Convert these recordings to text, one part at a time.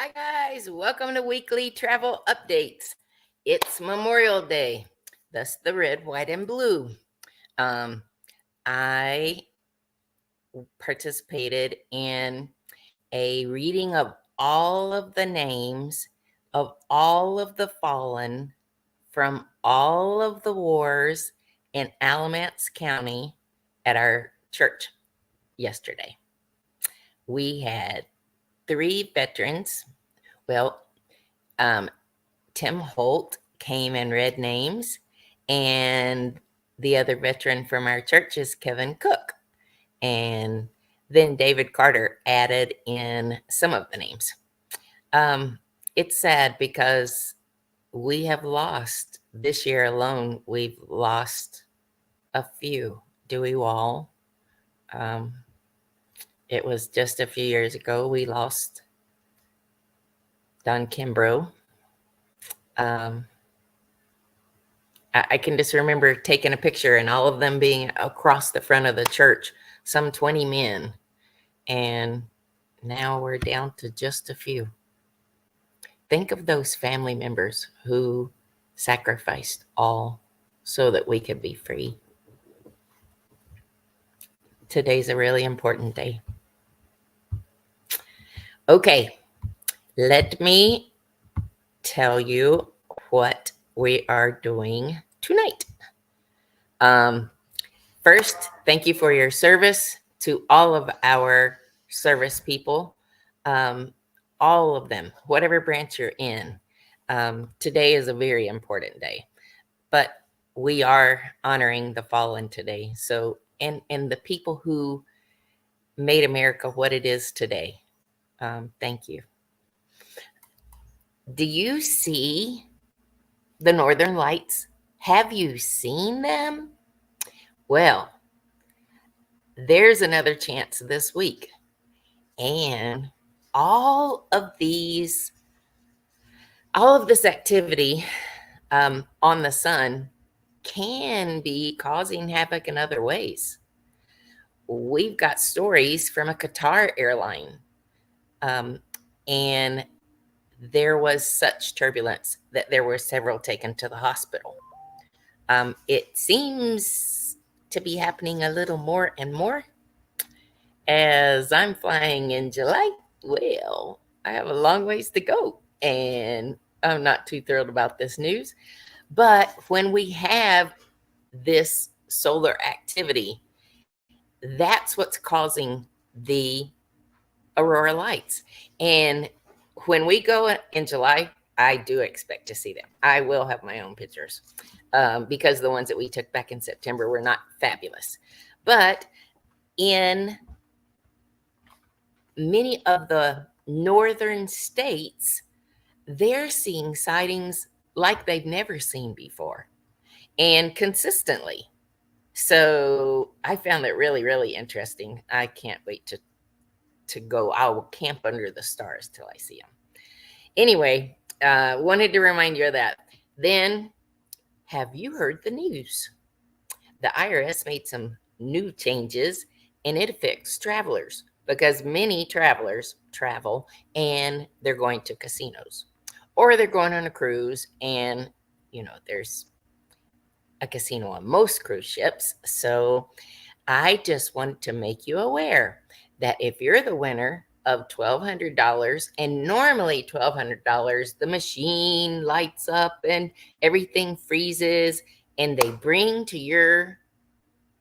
Hi, guys. Welcome to Weekly Travel Updates. It's Memorial Day, thus the red, white, and blue. Um, I participated in a reading of all of the names of all of the fallen from all of the wars in Alamance County at our church yesterday. We had 3 veterans. Well, Tim Holt came and read names, and the other veteran from our church is Kevin Cook. And then David Carter added in some of the names. It's sad because we have lost, this year alone, we've lost a few. Dewey Wall. It was just a few years ago we lost Don Kimbrough. I can just remember taking a picture and all of them being across the front of the church, some 20 men. And now we're down to just a few. Think of those family members who sacrificed all so that we could be free. Today's a really important day. Okay, let me tell you what we are doing tonight. First, thank you for your service to all of our service people, all of them, whatever branch you're in. Today is a very important day, but we are honoring the fallen today. So, and the people who made America what it is today. Thank you. Do you see the Northern Lights? Have you seen them? Well, there's another chance this week. And all of this activity on the sun can be causing havoc in other ways. We've got stories from a Qatar airline, and there was such turbulence that there were several taken to the hospital. It seems to be happening a little more and more. As I'm flying in July, well, I have a long ways to go, and I'm not too thrilled about this news. But when we have this solar activity, that's what's causing the aurora lights. And when we go in July, I do expect to see them. I will have my own pictures because the ones that we took back in September were not fabulous. But in many of the northern states, they're seeing sightings like they've never seen before and consistently. So I found it really, really interesting. I can't wait to go. I will camp under the stars till I see them. Anyway, wanted to remind you of that. Then, have you heard the news? The IRS made some new changes, and it affects travelers because many travelers travel and they're going to casinos or they're going on a cruise, and there's a casino on most cruise ships. So I just wanted to make you aware that if you're the winner of $1,200, and normally $1,200, the machine lights up and everything freezes, and they bring to your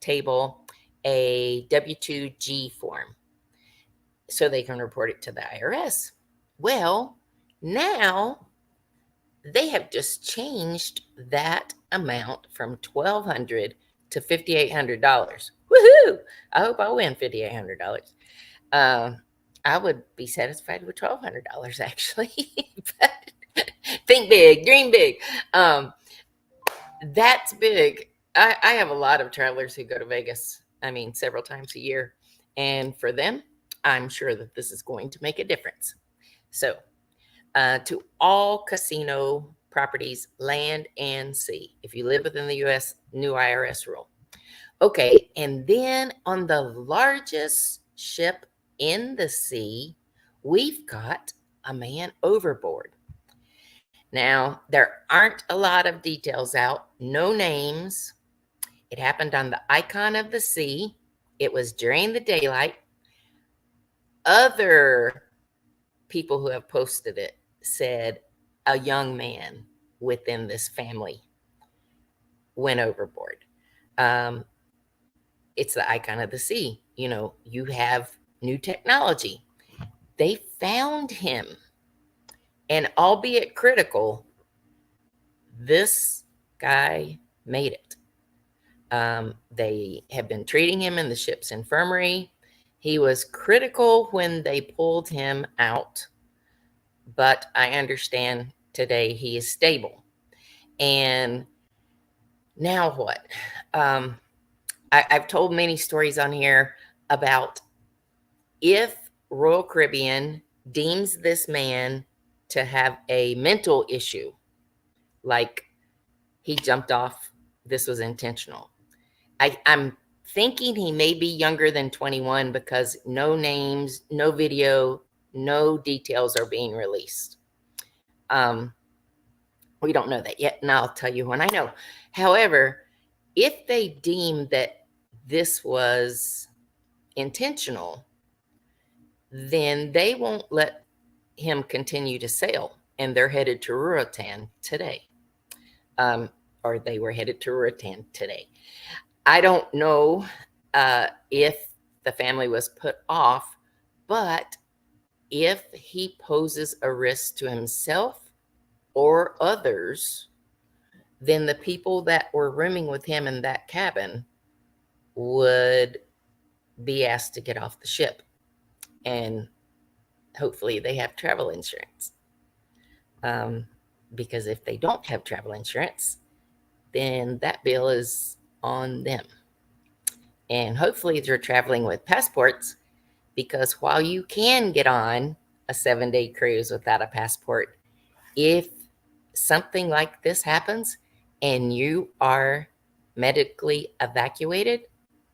table a W-2G form so they can report it to the IRS. Well, now they have just changed that amount from $1,200 to $5,800. Woohoo! I hope I win $5,800. I would be satisfied with $1,200 actually. But think big, dream big. That's big. I have a lot of travelers who go to Vegas, several times a year. And for them, I'm sure that this is going to make a difference. So, to all casino properties, land and sea, if you live within the U.S., new IRS rule. Okay, and then on the largest ship in the sea, we've got a man overboard. Now, there aren't a lot of details out, no names. It happened on the icon of the sea. It was during the daylight. Other people who have posted it said a young man within this family went overboard. It's the icon of the sea. You know, you have new technology. They found him, and albeit critical, this guy made it. They have been treating him in the ship's infirmary. He was critical when they pulled him out, but I understand today he is stable. And now what? I've told many stories on here about if Royal Caribbean deems this man to have a mental issue, like he jumped off, this was intentional. I'm thinking he may be younger than 21 because no names, no video, no details are being released. We don't know that yet, and I'll tell you when I know. However, if they deem that this was intentional, then they won't let him continue to sail, and they're headed to Roatan today. Or they were headed to Roatan today. I don't know if the family was put off, but if he poses a risk to himself or others, then the people that were rooming with him in that cabin would be asked to get off the ship. And hopefully they have travel insurance. Because if they don't have travel insurance, then that bill is on them. And hopefully they're traveling with passports, because while you can get on a 7-day cruise without a passport, if something like this happens and you are medically evacuated,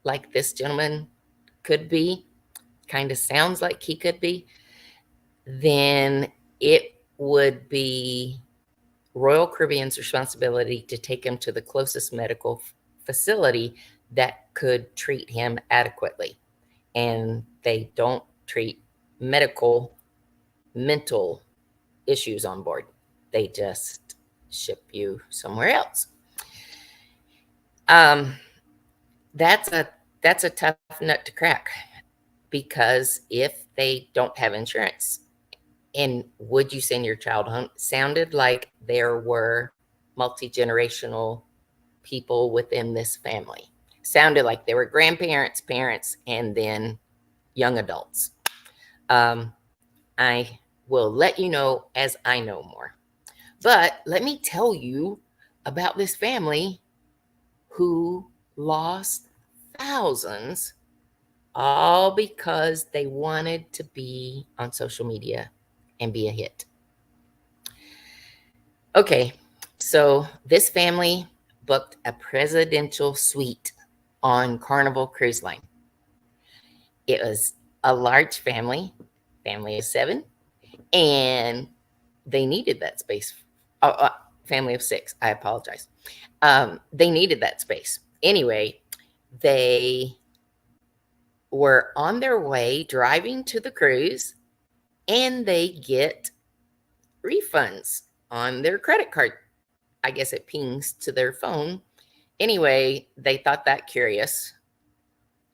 like this gentleman could be, kind of sounds like he could be, then it would be Royal Caribbean's responsibility to take him to the closest medical facility that could treat him adequately. And they don't treat mental issues on board. They just ship you somewhere else. That's a tough nut to crack, because if they don't have insurance, and would you send your child home? Sounded like there were multi-generational people within this family. Sounded like there were grandparents, parents, and then young adults. I will let you know as I know more. But let me tell you about this family who lost thousands, all because they wanted to be on social media and be a hit. Okay, so this family booked a presidential suite on Carnival Cruise Line. It was a large family of 7, and they needed that space. Family of 6, I apologize. They needed that space. Anyway, they were on their way driving to the cruise, and they get refunds on their credit card. I guess it pings to their phone. Anyway, they thought that curious.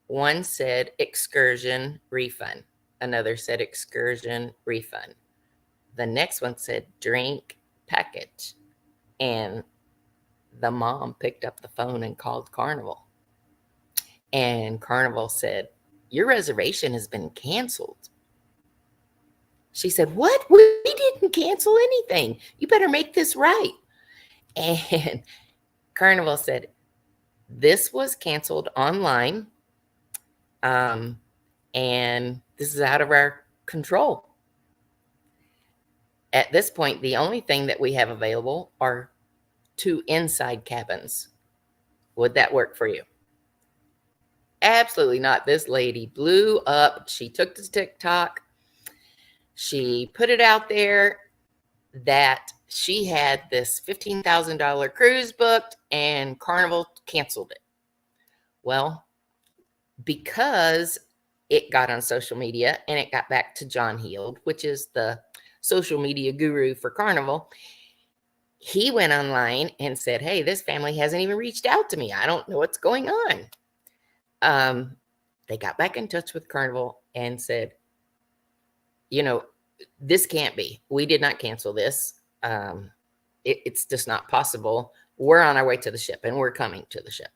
One said excursion refund. Another said excursion refund. The next one said drink package. And the mom picked up the phone and called Carnival. And Carnival said, your reservation has been canceled. She said, what? We didn't cancel anything. You better make this right. And Carnival said, this was canceled online. And this is out of our control. At this point, the only thing that we have available are 2 inside cabins. Would that work for you? Absolutely not. This lady blew up. She took to TikTok. She put it out there that she had this $15,000 cruise booked and Carnival canceled it. Well, because it got on social media and it got back to John Heald, which is the social media guru for Carnival, he went online and said, hey, this family hasn't even reached out to me. I don't know what's going on. They got back in touch with Carnival and said, this can't be. We did not cancel this. It's just not possible. We're on our way to the ship and we're coming to the ship.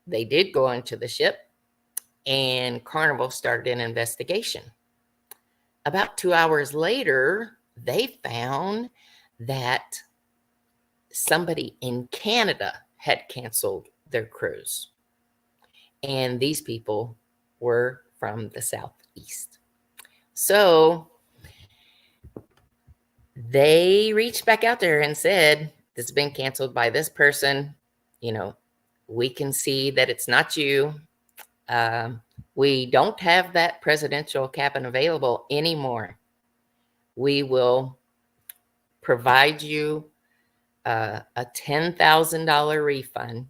They did go onto the ship and Carnival started an investigation. About 2 hours later, they found that somebody in Canada had canceled their cruise. And these people were from the Southeast. So they reached back out there and said, this has been canceled by this person. We can see that it's not you. We don't have that presidential cabin available anymore. We will provide you a $10,000 refund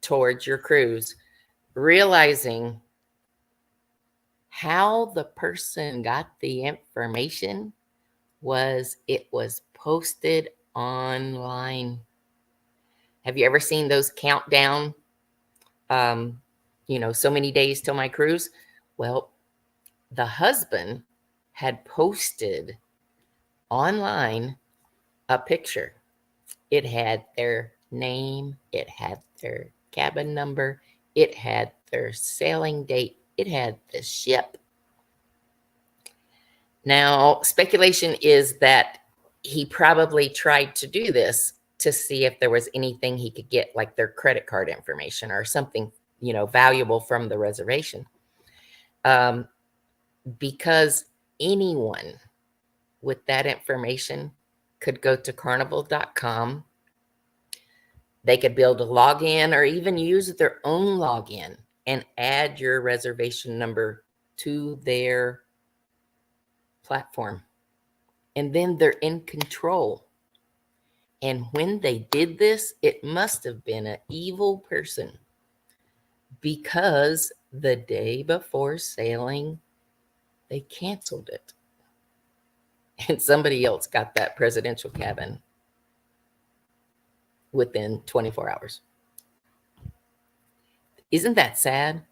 towards your cruise, realizing how the person got the information was it was posted online. Have you ever seen those countdown, so many days till my cruise? Well, the husband had posted online a picture. It had their name, it had their cabin number, it had their sailing date, it had the ship. Now, speculation is that he probably tried to do this to see if there was anything he could get, like their credit card information or something, valuable from the reservation. Because anyone with that information could go to carnival.com. They could build a login or even use their own login and add your reservation number to their platform. And then they're in control. And when they did this, it must have been an evil person, because the day before sailing, they canceled it. And somebody else got that presidential cabin within 24 hours. Isn't that sad?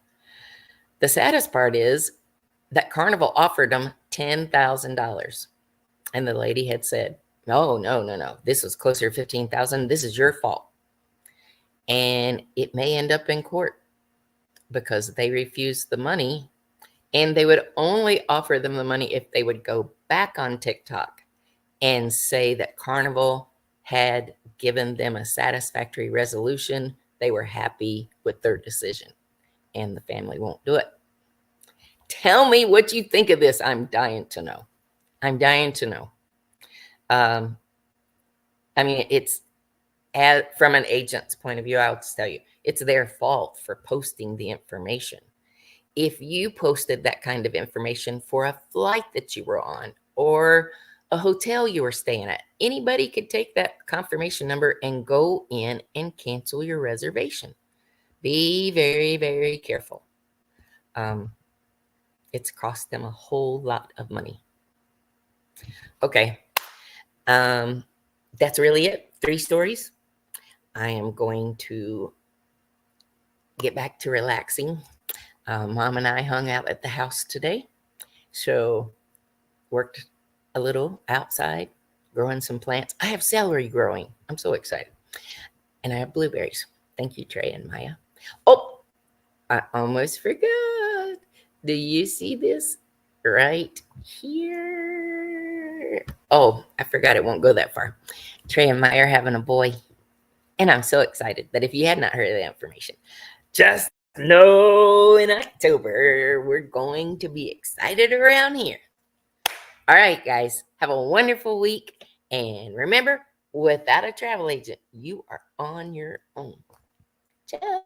The saddest part is that Carnival offered them $10,000. And the lady had said, no. This was closer to $15,000. This is your fault. And it may end up in court because they refused the money. And they would only offer them the money if they would go back on TikTok and say that Carnival had given them a satisfactory resolution. They were happy with their decision. And the family won't do it. Tell me what you think of this. I'm dying to know. It's from an agent's point of view, I'll just tell you, it's their fault for posting the information. If you posted that kind of information for a flight that you were on or a hotel you were staying at, anybody could take that confirmation number and go in and cancel your reservation. Be very, very careful. It's cost them a whole lot of money. Okay. That's really it. 3 stories. I am going to get back to relaxing. Mom and I hung out at the house today. So worked a little outside, growing some plants. I have celery growing. I'm so excited. And I have blueberries. Thank you, Trey and Maya. Oh, I almost forgot. Do you see this right here? Oh, I forgot it won't go that far. Trey and Maya are having a boy. And I'm so excited that if you had not heard of the information, just know in October, we're going to be excited around here. All right, guys, have a wonderful week. And remember, without a travel agent, you are on your own. Ciao.